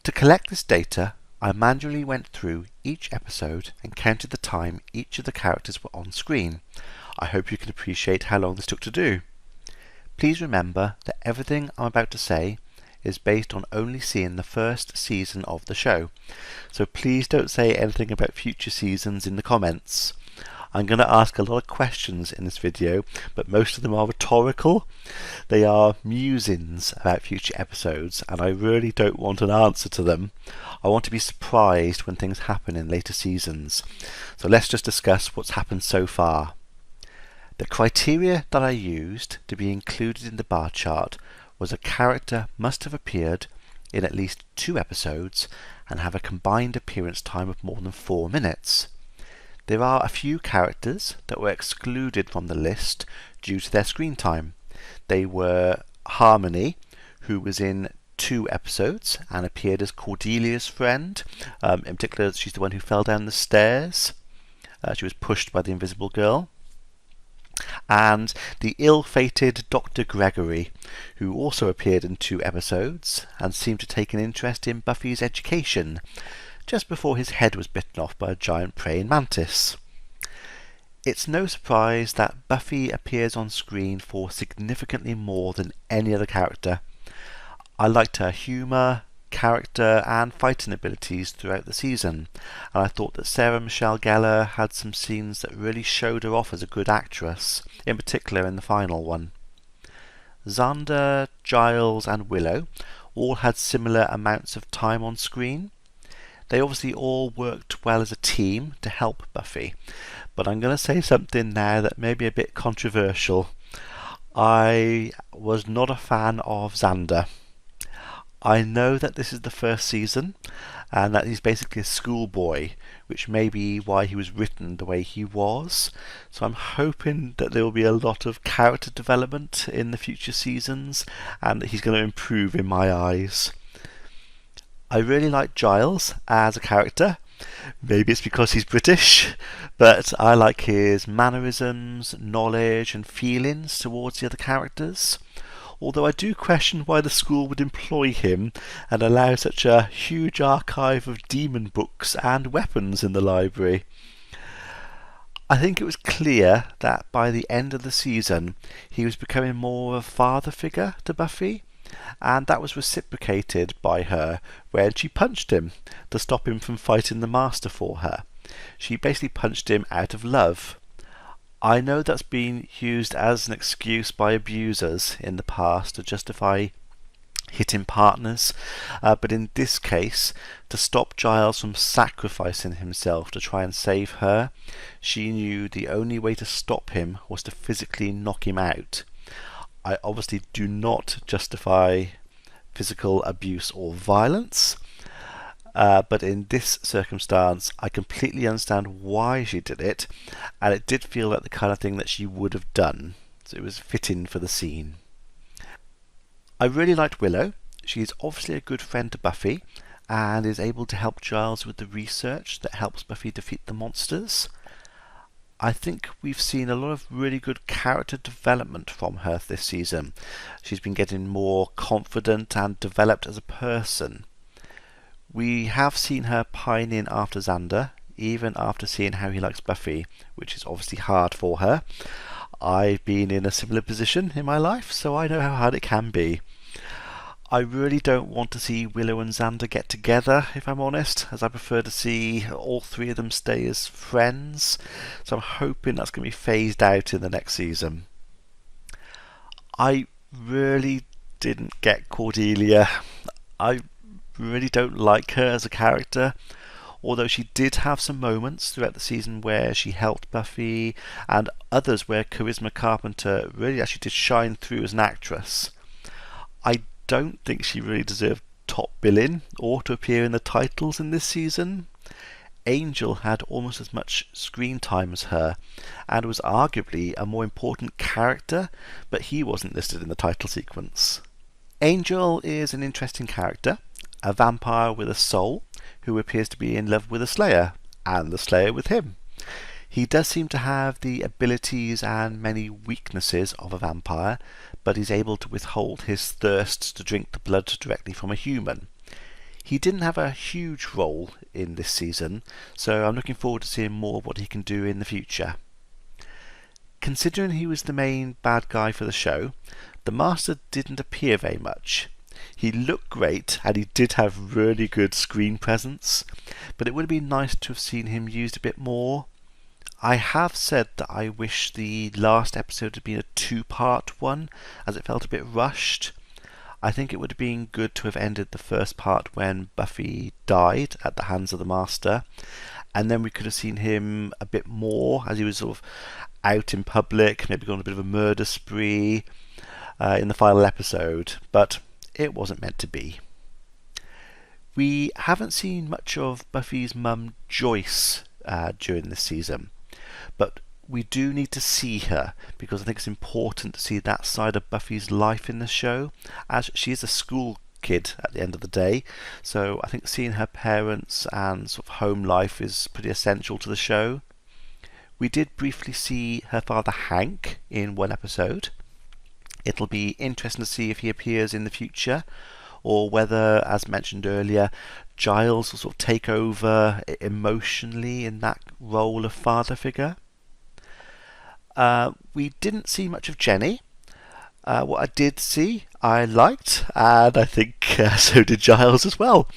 To collect this data, I manually went through each episode and counted the time each of the characters were on screen. I hope you can appreciate how long this took to do. Please remember that everything I'm about to say is based on only seeing the first season of the show, so please don't say anything about future seasons in the comments. I'm going to ask a lot of questions in this video, but most of them are rhetorical. They are musings about future episodes, and I really don't want an answer to them. I want to be surprised when things happen in later seasons. So let's just discuss what's happened so far. The criteria that I used to be included in the bar chart was a character must have appeared in at least 2 episodes and have a combined appearance time of more than 4 minutes. There are a few characters that were excluded from the list due to their screen time. They were Harmony, who was in 2 episodes and appeared as Cordelia's friend. In particular, she's the one who fell down the stairs. She was pushed by the invisible girl. And the ill-fated Dr. Gregory, who also appeared in 2 episodes and seemed to take an interest in Buffy's education, just before his head was bitten off by a giant praying mantis. It's no surprise that Buffy appears on screen for significantly more than any other character. I liked her humour, character and fighting abilities throughout the season, and I thought that Sarah Michelle Gellar had some scenes that really showed her off as a good actress, in particular in the final one. Xander, Giles and Willow all had similar amounts of time on screen. They obviously all worked well as a team to help Buffy, but I'm going to say something now that may be a bit controversial. I was not a fan of Xander. I know that this is the first season and that he's basically a schoolboy, which may be why he was written the way he was, so I'm hoping that there will be a lot of character development in the future seasons and that he's going to improve in my eyes. I really like Giles as a character. Maybe it's because he's British, but I like his mannerisms, knowledge and feelings towards the other characters. Although I do question why the school would employ him and allow such a huge archive of demon books and weapons in the library. I think it was clear that by the end of the season he was becoming more of a father figure to Buffy, and that was reciprocated by her when she punched him to stop him from fighting the Master for her. She basically punched him out of love. I know that's been used as an excuse by abusers in the past to justify hitting partners, but in this case, to stop Giles from sacrificing himself to try and save her, she knew the only way to stop him was to physically knock him out. I obviously do not justify physical abuse or violence, but in this circumstance I completely understand why she did it, and it did feel like the kind of thing that she would have done, so it was fitting for the scene. I really liked Willow. She's obviously a good friend to Buffy and is able to help Giles with the research that helps Buffy defeat the monsters. I think we've seen a lot of really good character development from her this season. She's been getting more confident and developed as a person. We have seen her pining after Xander, even after seeing how he likes Buffy, which is obviously hard for her. I've been in a similar position in my life, so I know how hard it can be. I really don't want to see Willow and Xander get together, if I'm honest, as I prefer to see all 3 of them stay as friends, so I'm hoping that's going to be phased out in the next season. I really didn't get Cordelia. I really don't like her as a character, although she did have some moments throughout the season where she helped Buffy, and others where Charisma Carpenter really actually did shine through as an actress. I don't think she really deserved top billing or to appear in the titles in this season. Angel had almost as much screen time as her and was arguably a more important character, but he wasn't listed in the title sequence. Angel is an interesting character, a vampire with a soul who appears to be in love with a Slayer, and the Slayer with him. He does seem to have the abilities and many weaknesses of a vampire, but is able to withhold his thirst to drink the blood directly from a human. He didn't have a huge role in this season, so I'm looking forward to seeing more of what he can do in the future. Considering he was the main bad guy for the show, the Master didn't appear very much. He looked great and he did have really good screen presence, but it would have been nice to have seen him used a bit more. I have said that I wish the last episode had been a two-part one, as it felt a bit rushed. I think it would have been good to have ended the first part when Buffy died at the hands of the Master, and then we could have seen him a bit more as he was sort of out in public, maybe gone on a bit of a murder spree in the final episode, but it wasn't meant to be. We haven't seen much of Buffy's mum Joyce during this season, but we do need to see her because I think it's important to see that side of Buffy's life in the show, as she is a school kid at the end of the day, so I think seeing her parents and sort of home life is pretty essential to the show. We did briefly see her father Hank in one episode. It'll be interesting to see if he appears in the future, or whether, as mentioned earlier, Giles will sort of take over emotionally in that role of father figure. We didn't see much of Jenny. What I did see, I liked, and I think so did Giles as well.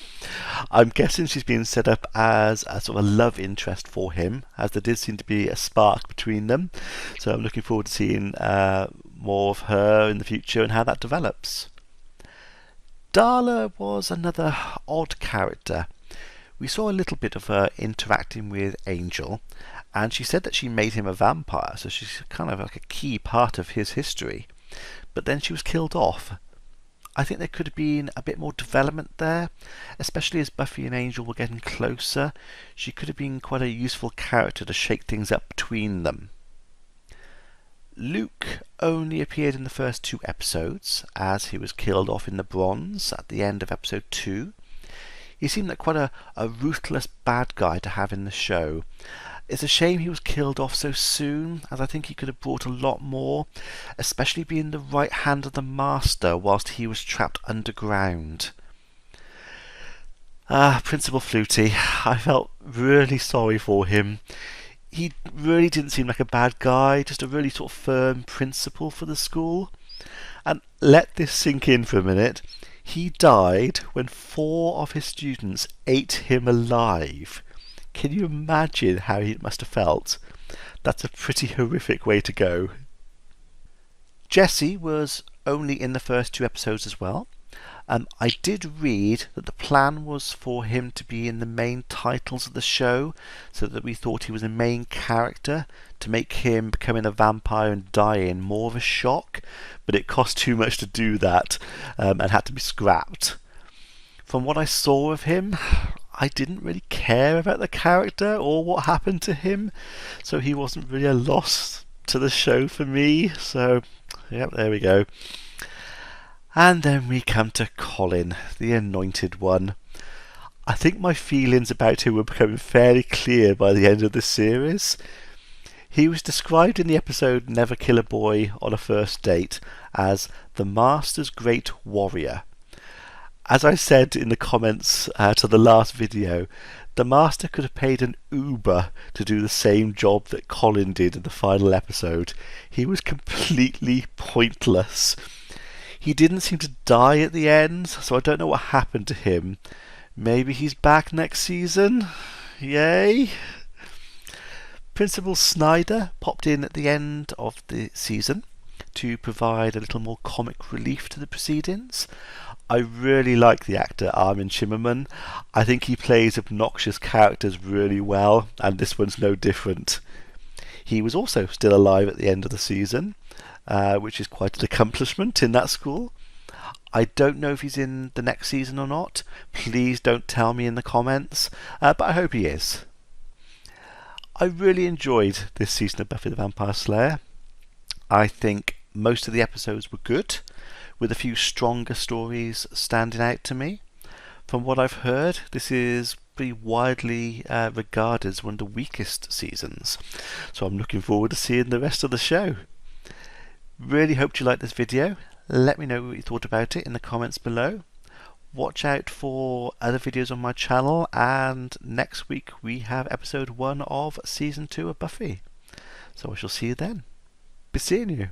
I'm guessing she's been set up as a sort of a love interest for him, as there did seem to be a spark between them. So I'm looking forward to seeing more of her in the future and how that develops. Darla was another odd character. We saw a little bit of her interacting with Angel, and she said that she made him a vampire, so she's kind of like a key part of his history. But then she was killed off. I think there could have been a bit more development there, especially as Buffy and Angel were getting closer. She could have been quite a useful character to shake things up between them. Luke only appeared in the first 2 episodes, as he was killed off in the bronze at the end of episode 2. He seemed like quite a ruthless bad guy to have in the show. It's a shame he was killed off so soon, as I think he could have brought a lot more, especially being the right hand of the Master whilst he was trapped underground. Principal Flutie, I felt really sorry for him. He really didn't seem like a bad guy, just a really sort of firm principal for the school. And let this sink in for a minute. He died when 4 of his students ate him alive. Can you imagine how he must have felt? That's a pretty horrific way to go. Jesse was only in the first 2 episodes as well. I did read that the plan was for him to be in the main titles of the show, so that we thought he was a main character, to make him becoming a vampire and dying more of a shock, but it cost too much to do that and had to be scrapped. From what I saw of him, I didn't really care about the character or what happened to him, so he wasn't really a loss to the show for me. So, yep, there we go. And then we come to Colin, the Anointed One. I think my feelings about him were becoming fairly clear by the end of the series. He was described in the episode Never Kill a Boy on a First Date as the Master's Great Warrior. As I said in the comments to the last video, the Master could have paid an Uber to do the same job that Colin did in the final episode. He was completely pointless. He didn't seem to die at the end, so I don't know what happened to him. Maybe he's back next season? Yay! Principal Snyder popped in at the end of the season to provide a little more comic relief to the proceedings. I really like the actor Armin Shimmerman. I think he plays obnoxious characters really well, and this one's no different. He was also still alive at the end of the season, which is quite an accomplishment in that school. I don't know if he's in the next season or not. Please don't tell me in the comments, but I hope he is. I really enjoyed this season of Buffy the Vampire Slayer. I think most of the episodes were good, with a few stronger stories standing out to me. From what I've heard, this is pretty widely regarded as one of the weakest seasons, so I'm looking forward to seeing the rest of the show. Really hope you liked this video. Let me know what you thought about it in the comments below. watch out for other videos on my channel, and next week we have episode 1 of season 2 of Buffy. So I shall see you then. Be seeing you.